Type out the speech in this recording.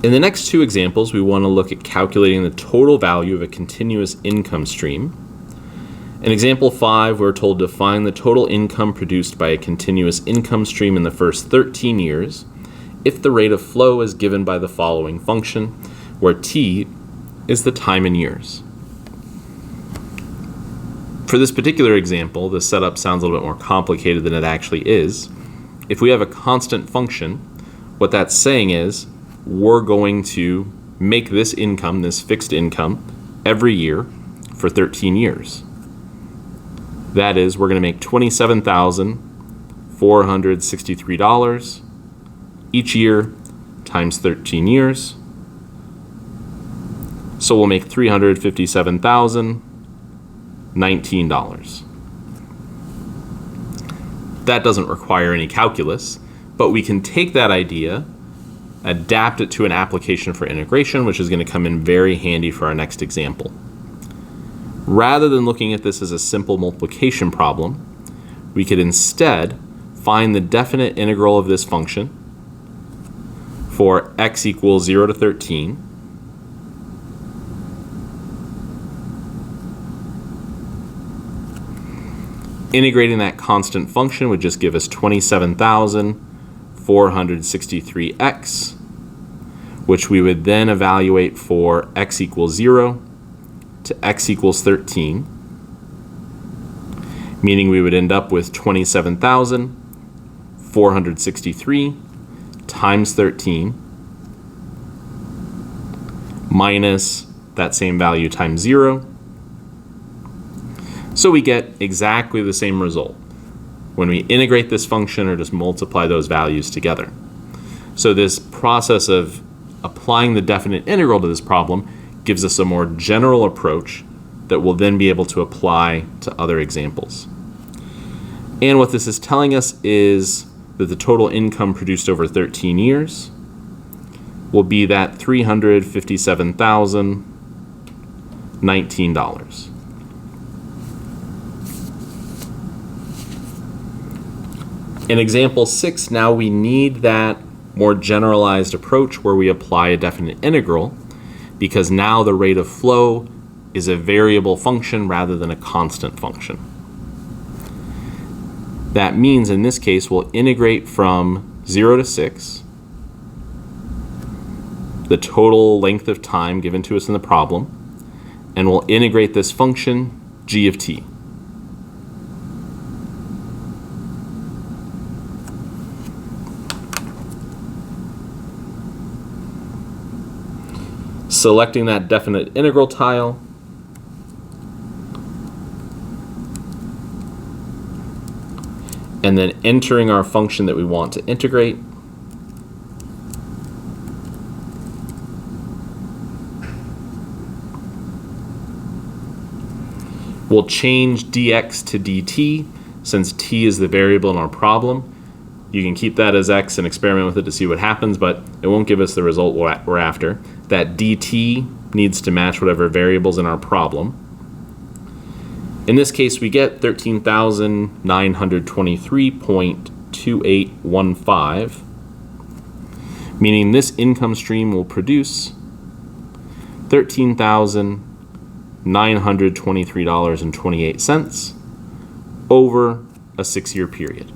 In the next two examples, we want to look at calculating the total value of a continuous income stream. In example 5, we're told to find the total income produced by a continuous income stream in the first 13 years if the rate of flow is given by the following function, where t is the time in years. For this particular example, the setup sounds a little bit more complicated than it actually is. If we have a constant function, what that's saying is we're going to make this income, this fixed income, every year for 13 years. That is, we're going to make $27,463 each year times 13 years. So we'll make $357,019. That doesn't require any calculus, but we can take that idea, adapt it to an application for integration, which is going to come in very handy for our next example. Rather than looking at this as a simple multiplication problem, we could instead find the definite integral of this function for x equals 0 to 13. Integrating that constant function would just give us 27,463x, which we would then evaluate for x equals 0 to x equals 13, meaning we would end up with 27,463 times 13 minus that same value times 0. So we get exactly the same result when we integrate this function or just multiply those values together. So this process of applying the definite integral to this problem gives us a more general approach that we'll then be able to apply to other examples. And what this is telling us is that the total income produced over 13 years will be that $357,019. In example 6, now we need that more generalized approach where we apply a definite integral, because now the rate of flow is a variable function rather than a constant function. That means in this case we'll integrate from 0 to 6, the total length of time given to us in the problem, and we'll integrate this function g of t. Selecting that definite integral tile, and then entering our function that we want to integrate. We'll change dx to dt since t is the variable in our problem. You can keep that as x and experiment with it to see what happens, but it won't give us the result we're after. That dt needs to match whatever variables in our problem. In this case, we get 13,923.2815, meaning this income stream will produce $13,923.28 over a 6-year period.